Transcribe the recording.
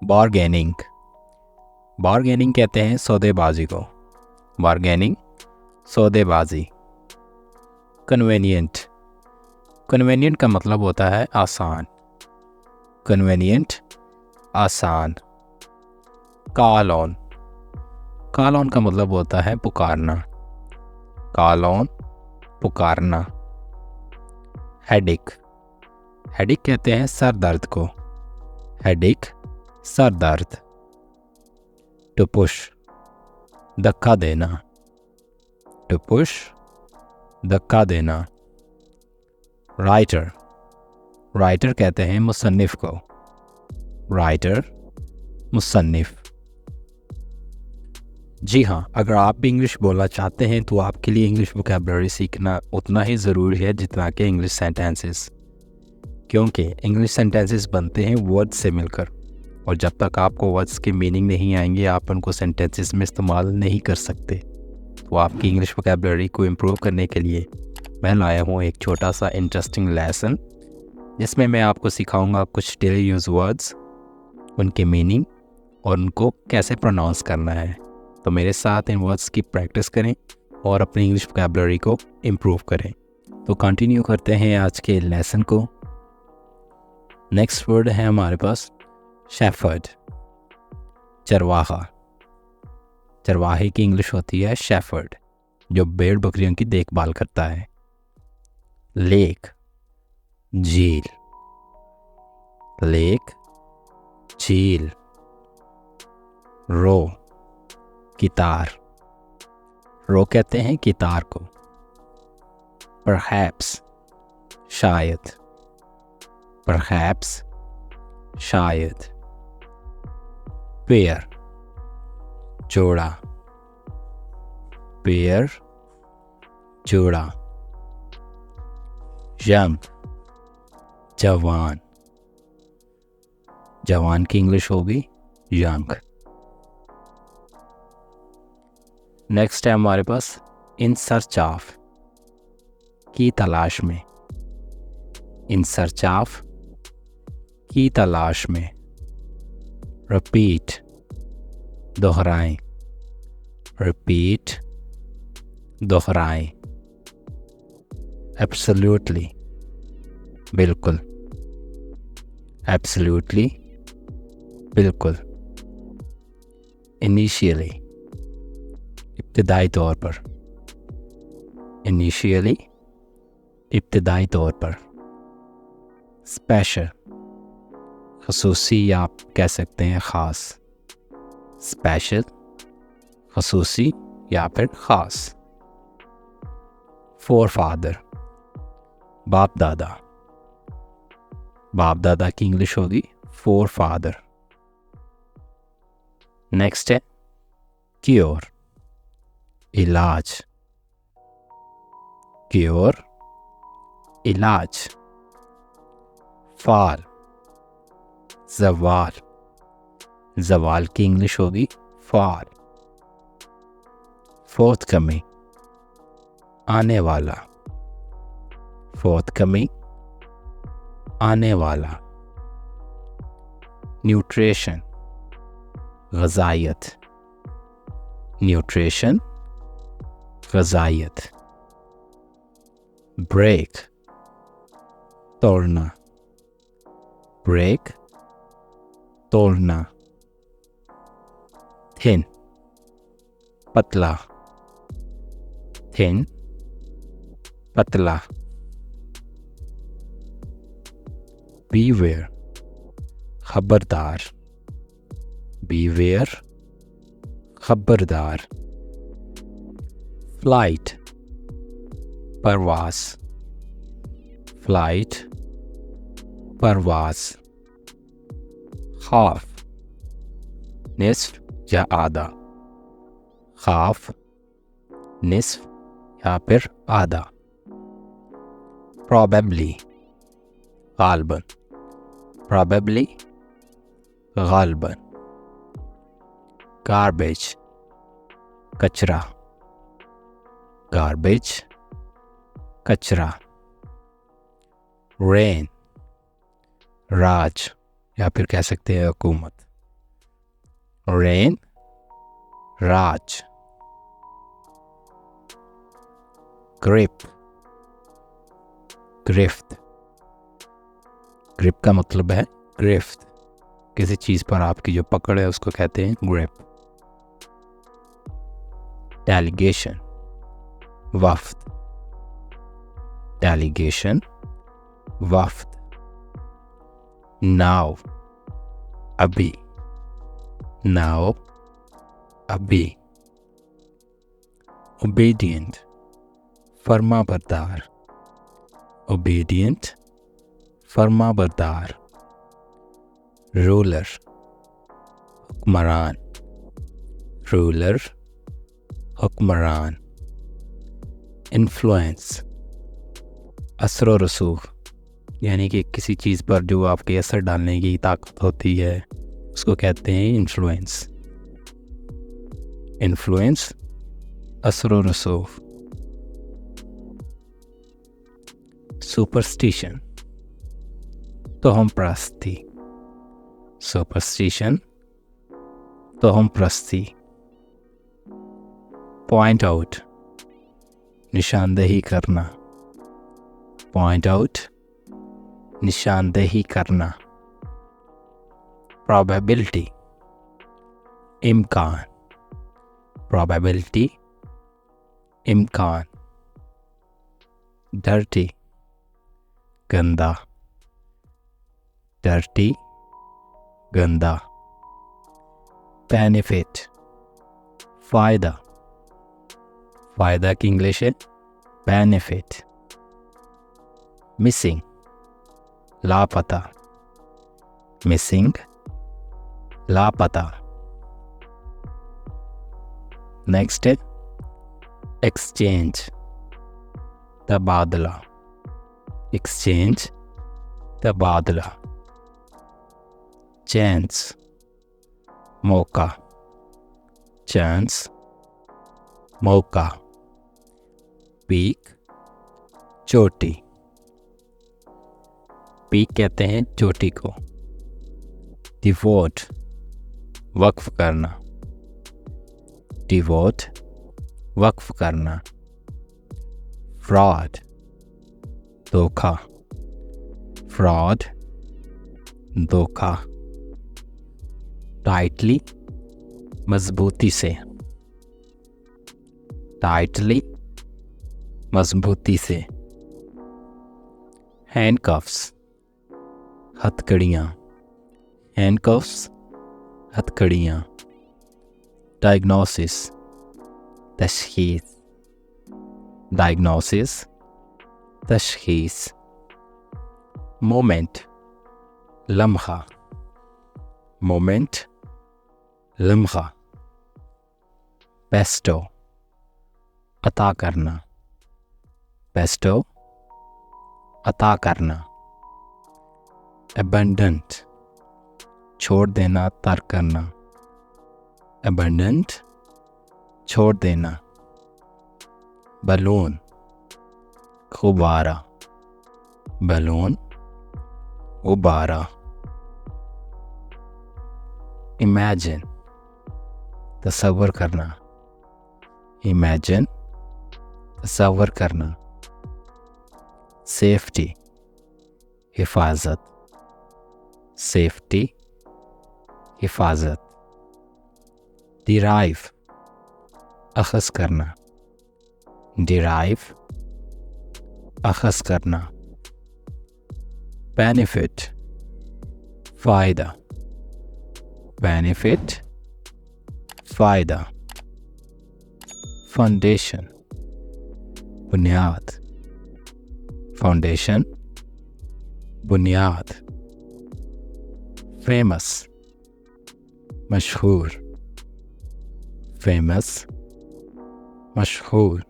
Bargaining, bargaining कहते हैं सौदेबाजी को, बार्गेनिंग सौदेबाजी। कन्वेनिएंट, कन्वेनिएंट का मतलब होता है आसान, कन्वेनिएंट आसान। कॉल ऑन, कॉल ऑन का मतलब होता है पुकारना, कॉल ऑन पुकारना। हेडेक, हेडेक कहते हैं सर दर्द को, हेडेक सर दर्द। टू पुश, धक्का देना, टू पुश धक्का देना। राइटर, राइटर कहते हैं मुसन्निफ को, राइटर मुसन्निफ। जी हाँ, अगर आप भी इंग्लिश बोलना चाहते हैं तो आपके लिए इंग्लिश वोकैबुलरी सीखना उतना ही ज़रूरी है जितना कि इंग्लिश सेंटेंसेस, क्योंकि इंग्लिश सेंटेंसेस बनते हैं वर्ड्स से मिलकर, और जब तक आपको वर्ड्स के मीनिंग नहीं आएंगे आप उनको सेंटेंसेस में इस्तेमाल नहीं कर सकते। तो आपकी इंग्लिश वोकैबुलरी को इम्प्रूव करने के लिए मैं लाया हूँ एक छोटा सा इंटरेस्टिंग लेसन, जिसमें मैं आपको सिखाऊंगा कुछ डेली यूज़ वर्ड्स, उनके मीनिंग और उनको कैसे प्रोनाउंस करना है। तो मेरे साथ इन वर्ड्स की प्रैक्टिस करें और अपनी इंग्लिश वोकैबुलरी को इम्प्रूव करें। तो कंटिन्यू करते हैं आज के लेसन को। नेक्स्ट वर्ड है हमारे पास शेफर्ड, चरवाहा। चरवाहे की इंग्लिश होती है शेफर्ड, जो भेड़ बकरियों की देखभाल करता है। लेक, झील, लेक झील। रो, कितार, रो कहते हैं कितार को। परहैप्स, शायद, परहैप्स शायद। पेयर, जोड़ा, पेयर जोड़ा। यंग, जवान, जवान की इंग्लिश होगी यंग। नेक्स्ट है हमारे पास इन सर्च ऑफ, की तलाश में, इन सर्च ऑफ की तलाश में। रिपीट, दोहराएं, रिपीट दोहराएं। एब्सोल्युटली, बिल्कुल, एब्सोल्युटली बिल्कुल। इनिशियली, इब्तिदाई तौर पर, इनिशियली इब्तिदाई तौर पर। स्पेशल, खसूसी या आप कह सकते हैं ख़ास, स्पेशल खसूसी या फिर ख़ास। फोरफादर, बाप दादा, बाप दादा की इंग्लिश होगी फोरफादर। नेक्स्ट है क्योर, इलाज, क्योर इलाज। फाल, जवाल, जवाल की इंग्लिश होगी फाल। फोर्थ कमिंग, आने वाला, फोर्थ कमिंग आने वाला। न्यूट्रिशन, ग़ज़ाइयत, न्यूट्रिशन ग़ज़ाइयत। ब्रेक, तोड़ना, ब्रेक तोड़ना। थिन, पतला, थिन पतला। बीवेयर, खबरदार, बीवेयर खबरदार। फ्लाइट, परवास, फ्लाइट परवास। हाफ, निस्फ या आधा, हाफ निस्फ या फिर आधा। प्रॉबेबली, गालबन, प्रॉबेबली गालबन। गार्बेज, कचरा, गार्बेज कचरा। रेन, राज या फिर कह सकते हैं हुकूमत, रेन, राज, ग्रिप, गिरफ्त। ग्रिप का मतलब है गिरफ्त, किसी चीज़ पर आपकी जो पकड़ है उसको कहते हैं ग्रिप। डेलीगेशन, वफ्द, डेलीगेशन, वफ्द। नाउ, अभी, नाउ, अभी। ओबीडियंट, फर्माबरदार, ओबीडियंट, फर्माबरदार। रूलर, हुक्मरान, रूलर, हुक्मरान। इन्फ्लुएंस, असर व रसूख, यानी कि किसी चीज़ पर जो आपके असर डालने की ताकत होती है उसको कहते हैं इन्फ्लुएंस। इन्फ्लुएंस, असर व रसूख। सुपरस्टिशन, तोहम परस्ती, सुपरस्टिशन, तोहम परस्ती। पॉइंट आउट, निशानदेही करना, पॉइंट आउट, निशानदेही करना। प्रोबेबिलिटी, इम्कान, प्रोबेबिलिटी, इम्कान। डर्टी, गंदा, डर्टी, गंदा। बेनिफिट, फ़ायदा, फ़ायदा की इंग्लिश है बेनिफिट। मिसिंग, लापता, मिसिंग, लापता। नेक्स्ट है एक्सचेंज, तबादला, एक्सचेंज, तबादला। चांस, मौका, चांस, मौका। पीक, चोटी, पीक कहते हैं चोटी को। डिवोट, वक्फ करना, डिवोट, वक्फ करना। फ्रॉड, धोखा, फ्रॉड, धोखा। टाइटली, मजबूती से, टाइटली, मजबूती से। हैंडकफ्स, हथकड़ियाँ, हैंडकफ्स, हथकड़ियाँ। डायग्नोसिस, तशखीस, डायग्नोसिस, तशखीस। मोमेंट, लम्हा, मोमेंट, लम्हा। बेस्टो, अता करना, बेस्टो, अता करना। एबंडेंट, छोड़ देना, तर्क करना, एबंडेंट, छोड़ देना। बलून, गुब्बारा, बलून, गुब्बारा। इमेजिन, तसव्वुर करना, इमेजिन, तसव्वुर करना। सेफ्टी, हिफाजत, सेफ्टी, हिफाजत। डिराइव, अखज़ करना, डिराइव, अखज़ करना। बेनिफिट, फ़ायदा, बेनिफिट, फ़ायदा। फाउंडेशन, बुनियाद, फाउंडेशन, बुनियाद। फेमस, मशहूर, फेमस, मशहूर।